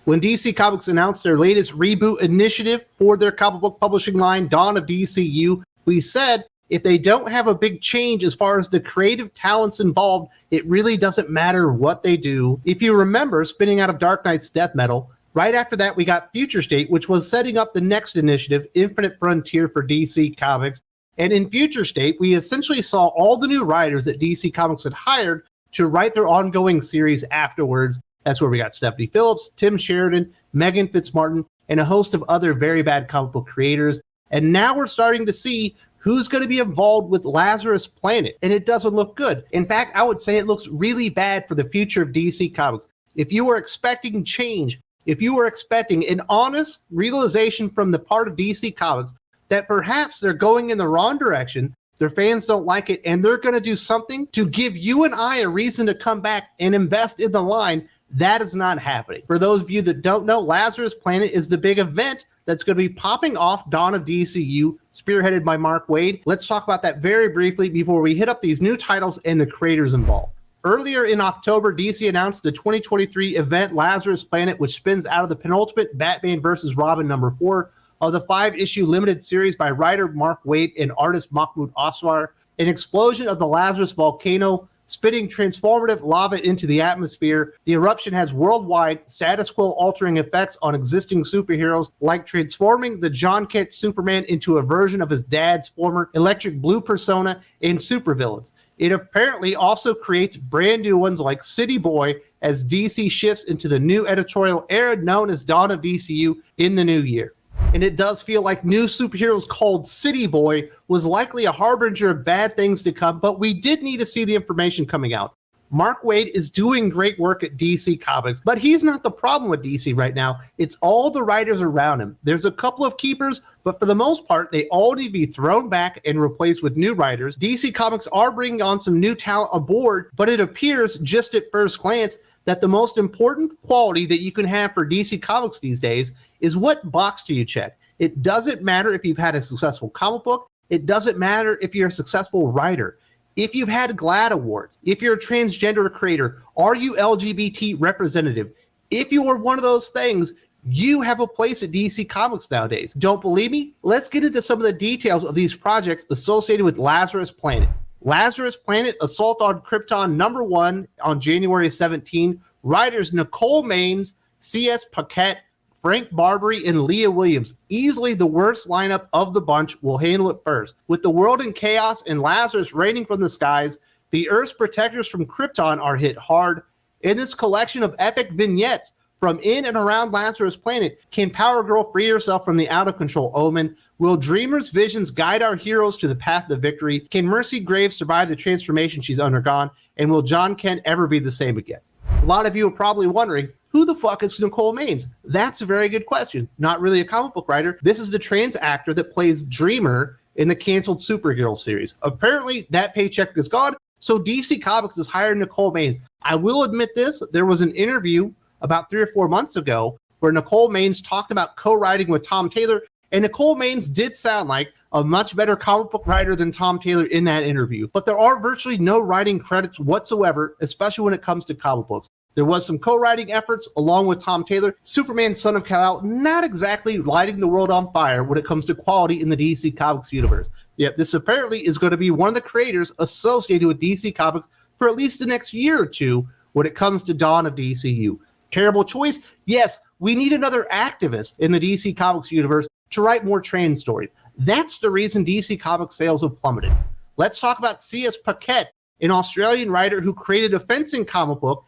When DC Comics announced their latest reboot initiative for their comic book publishing line, Dawn of DCU, we said if they don't have a big change as far as the creative talents involved, it really doesn't matter what they do. If you remember, spinning out of Dark Knight's Death Metal, right after that we got Future State, which was setting up the next initiative, Infinite Frontier for DC Comics. And in Future State, we essentially saw all the new writers that DC Comics had hired to write their ongoing series afterwards. That's where we got Stephanie Phillips, Tim Sheridan, Megan Fitzmartin, and a host of other very bad comic book creators. And now we're starting to see who's going to be involved with Lazarus Planet, and it doesn't look good. In fact, I would say it looks really bad for the future of DC Comics. If you were expecting change, if you were expecting an honest realization from the part of DC Comics that perhaps they're going in the wrong direction, their fans don't like it, and they're going to do something to give you and I a reason to come back and invest in the line, that is not happening. For those of you that don't know, Lazarus Planet is the big event that's going to be popping off Dawn of DCU, spearheaded by Mark Waid. Let's talk about that very briefly before we hit up these new titles and the creators involved. Earlier in October, DC announced the 2023 event Lazarus Planet, which spins out of the penultimate Batman vs. Robin #4 of the 5-issue limited series by writer Mark Waid and artist Mahmoud Asrar. An explosion of the Lazarus volcano spitting transformative lava into the atmosphere. The eruption has worldwide status quo altering effects on existing superheroes, like transforming the John Kent Superman into a version of his dad's former Electric Blue persona and supervillains. It apparently also creates brand new ones like City Boy as DC shifts into the new editorial era known as Dawn of DCU in the new year. And it does feel like new superheroes called City Boy was likely a harbinger of bad things to come, but we did need to see the information coming out. Mark Waid is doing great work at DC Comics, but he's not the problem with DC right now. It's all the writers around him. There's a couple of keepers, but for the most part, they all need to be thrown back and replaced with new writers. DC Comics are bringing on some new talent aboard, but it appears just at first glance that the most important quality that you can have for DC Comics these days is what box do you check. It doesn't matter if you've had a successful comic book. It doesn't matter if you're a successful writer. If you've had GLAAD awards, if you're a transgender creator, are you LGBT representative? If you are one of those things, you have a place at DC Comics nowadays. Don't believe me? Let's get into some of the details of these projects associated with Lazarus Planet. Lazarus Planet Assault on Krypton #1 on January 17. Writers Nicole Maines, C.S. Paquette, Frank Barbary, and Leah Williams. Easily the worst lineup of the bunch. Will handle it first. With the world in chaos and Lazarus raining from the skies, the Earth's protectors from Krypton are hit hard. In this collection of epic vignettes from in and around Lazarus Planet, can Power Girl free herself from the out-of-control Omen? Will Dreamer's visions guide our heroes to the path of victory? Can Mercy Graves survive the transformation she's undergone? And will John Kent ever be the same again? A lot of you are probably wondering, who the fuck is Nicole Maines? That's a very good question. Not really a comic book writer. This is the trans actor that plays Dreamer in the canceled Supergirl series. Apparently, that paycheck is gone, so DC Comics has hired Nicole Maines. I will admit this, there was an interview about 3 or 4 months ago where Nicole Maines talked about co-writing with Tom Taylor, and Nicole Maines did sound like a much better comic book writer than Tom Taylor in that interview. But there are virtually no writing credits whatsoever, especially when it comes to comic books. There was some co-writing efforts along with Tom Taylor. Superman, Son of Kal-El, not exactly lighting the world on fire when it comes to quality in the DC Comics universe. Yet this apparently is going to be one of the creators associated with DC Comics for at least the next year or two when it comes to Dawn of DCU. Terrible choice? Yes, we need another activist in the DC Comics universe to write more trans stories. That's the reason DC Comics sales have plummeted. Let's talk about C.S. Paquette, an Australian writer who created a fencing comic book,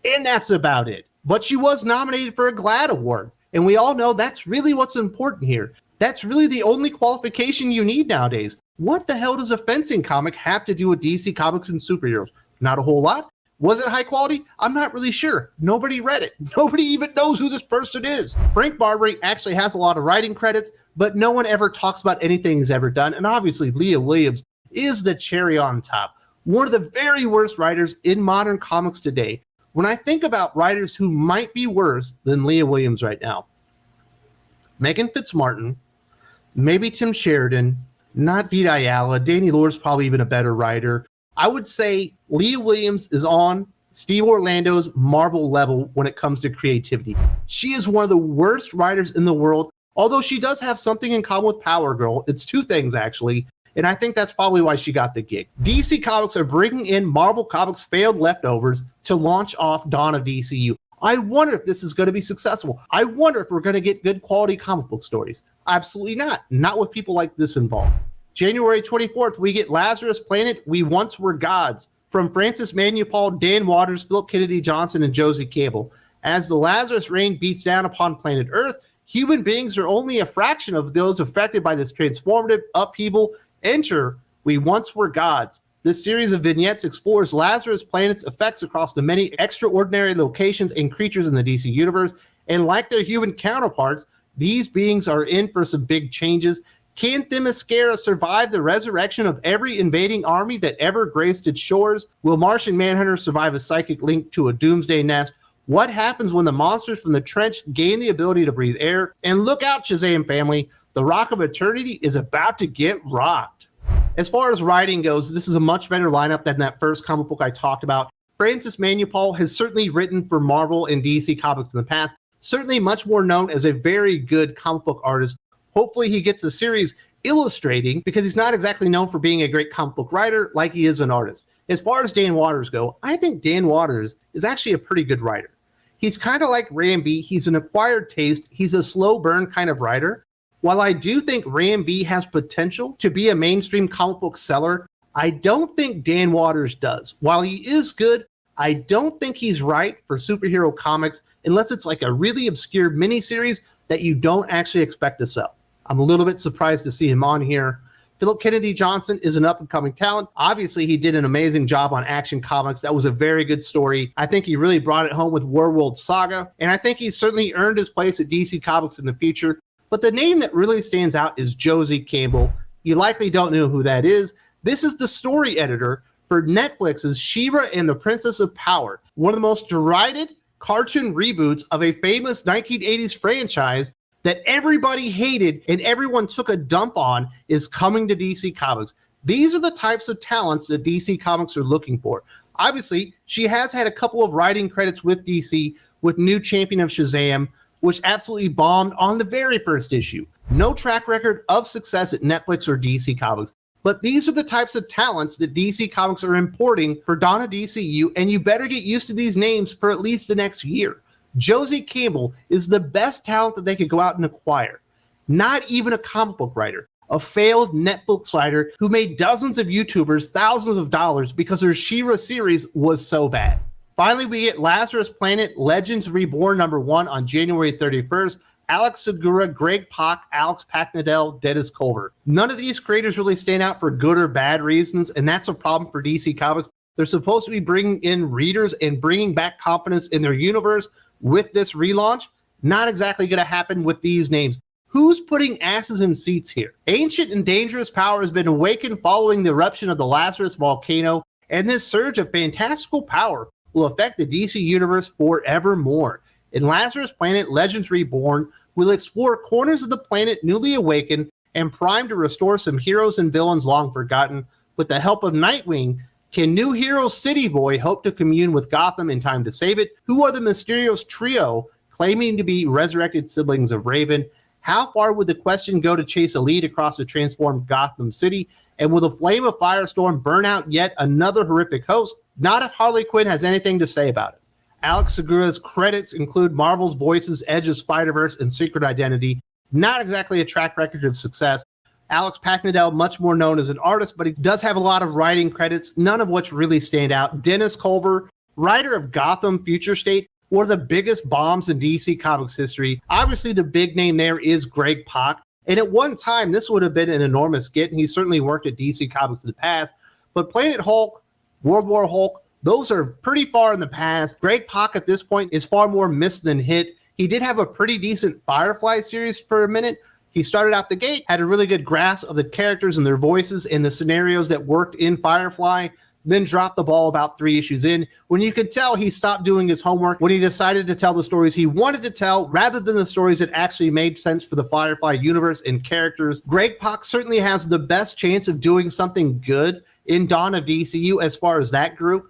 and that's about it. But she was nominated for a GLAAD award, and we all know that's really what's important here. That's really the only qualification you need nowadays. What the hell does a fencing comic have to do with DC Comics and superheroes? Not a whole lot. Was it high quality? I'm not really sure. Nobody read it. Nobody even knows who this person is. Frank Barbary actually has a lot of writing credits, but no one ever talks about anything he's ever done. And obviously, Leah Williams is the cherry on top. One of the very worst writers in modern comics today. When I think about writers who might be worse than Leah Williams right now, Megan Fitzmartin, maybe Tim Sheridan, not Vita Ayala. Danny Lore's probably even a better writer. I would say Leah Williams is on, Steve Orlando's Marvel level when it comes to creativity. She is one of the worst writers in the world, although she does have something in common with Power Girl. It's two things, actually, and I think that's probably why she got the gig. DC Comics are bringing in Marvel Comics' failed leftovers to launch off Dawn of DCU. I wonder if this is going to be successful. I wonder if we're going to get good quality comic book stories. Absolutely not. Not with people like this involved. January 24th, we get Lazarus Planet, We Once Were Gods, from Francis Manupal, Dan Waters, Philip Kennedy Johnson, and Josie Campbell. As the Lazarus rain beats down upon planet Earth, human beings are only a fraction of those affected by this transformative upheaval. Enter We Once Were Gods. This series of vignettes explores Lazarus Planet's effects across the many extraordinary locations and creatures in the DC universe, and like their human counterparts, these beings are in for some big changes. Can Themyscira survive the resurrection of every invading army that ever graced its shores? Will Martian Manhunter survive a psychic link to a doomsday nest? What happens when the monsters from the trench gain the ability to breathe air? And look out, Shazam family, the Rock of Eternity is about to get rocked. As far as writing goes, this is a much better lineup than that first comic book I talked about. Francis Manupal has certainly written for Marvel and DC Comics in the past, certainly much more known as a very good comic book artist. Hopefully he gets a series illustrating, because he's not exactly known for being a great comic book writer like he is an artist. As far as Dan Waters go, I think Dan Waters is actually a pretty good writer. He's kind of like Ram B. He's an acquired taste. He's a slow burn kind of writer. While I do think Ram B has potential to be a mainstream comic book seller, I don't think Dan Waters does. While he is good, I don't think he's right for superhero comics unless it's like a really obscure miniseries that you don't actually expect to sell. I'm a little bit surprised to see him on here. Philip Kennedy Johnson is an up-and-coming talent. Obviously, he did an amazing job on Action Comics. That was a very good story. I think he really brought it home with Werewolf Saga, and I think he's certainly earned his place at DC Comics in the future. But the name that really stands out is Josie Campbell. You likely don't know who that is. This is the story editor for Netflix's She-Ra and the Princess of Power, one of the most derided cartoon reboots of a famous 1980s franchise that everybody hated and everyone took a dump on, is coming to DC Comics. These are the types of talents that DC Comics are looking for. Obviously, she has had a couple of writing credits with DC with New Champion of Shazam, which absolutely bombed on the very first issue. No track record of success at Netflix or DC Comics. But these are the types of talents that DC Comics are importing for Dawn of DCU, and you better get used to these names for at least the next year. Josie Campbell is the best talent that they could go out and acquire. Not even a comic book writer, a failed Netflix writer who made dozens of YouTubers thousands of dollars because her She-Ra series was so bad. Finally, we get Lazarus Planet Legends Reborn #1 on January 31st. Alex Segura, Greg Pak, Alex Packnadel, Dennis Culver. None of these creators really stand out for good or bad reasons, and that's a problem for DC Comics. They're supposed to be bringing in readers and bringing back confidence in their universe with this relaunch. Not exactly going to happen with these names. Who's putting asses in seats here? Ancient and dangerous power has been awakened following the eruption of the Lazarus volcano, and this surge of fantastical power will affect the DC universe forevermore. In Lazarus Planet Legends Reborn, we'll explore corners of the planet newly awakened and primed to restore some heroes and villains long forgotten. With the help of Nightwing, can new hero City Boy hope to commune with Gotham in time to save it? Who are the mysterious trio claiming to be resurrected siblings of Raven? How far would the Question go to chase a lead across the transformed Gotham City? And will the flame of Firestorm burn out yet another horrific host? Not if Harley Quinn has anything to say about it. Alex Segura's credits include Marvel's Voices, Edge of Spider-Verse, and Secret Identity. Not exactly a track record of success. Alex Packnadel, much more known as an artist, but he does have a lot of writing credits, none of which really stand out. Dennis Culver, writer of Gotham Future State, one of the biggest bombs in DC Comics history. Obviously, the big name there is Greg Pak. And at one time, this would have been an enormous get, and he certainly worked at DC Comics in the past. But Planet Hulk, World War Hulk, those are pretty far in the past. Greg Pak at this point is far more missed than hit. He did have a pretty decent Firefly series for a minute. He started out the gate, had a really good grasp of the characters and their voices and the scenarios that worked in Firefly, then dropped the ball about 3 issues in, when you could tell he stopped doing his homework when he decided to tell the stories he wanted to tell rather than the stories that actually made sense for the Firefly universe and characters. Greg Pak certainly has the best chance of doing something good in Dawn of DCU as far as that group.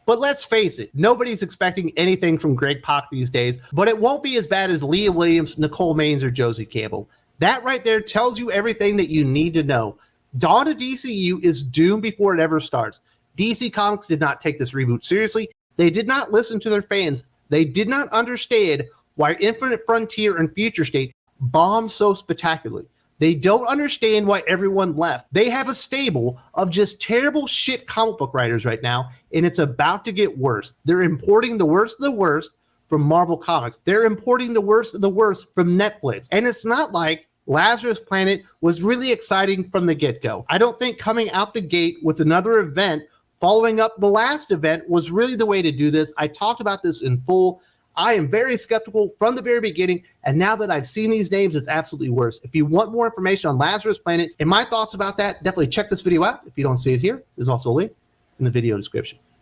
But let's face it, nobody's expecting anything from Greg Pak these days, but it won't be as bad as Leah Williams, Nicole Maines, or Josie Campbell. That right there tells you everything that you need to know. Dawn of DCU is doomed before it ever starts. DC Comics did not take this reboot seriously. They did not listen to their fans. They did not understand why Infinite Frontier and Future State bombed so spectacularly. They don't understand why everyone left. They have a stable of just terrible shit comic book writers right now, and it's about to get worse. They're importing the worst of the worst from Marvel Comics. They're importing the worst of the worst from Netflix. And it's not like Lazarus Planet was really exciting from the get-go. I don't think coming out the gate with another event following up the last event was really the way to do this. I talked about this in full. I am very skeptical from the very beginning, and now that I've seen these names, it's absolutely worse. If you want more information on Lazarus Planet and my thoughts about that, definitely check this video out. If you don't see it here, there's also a link in the video description.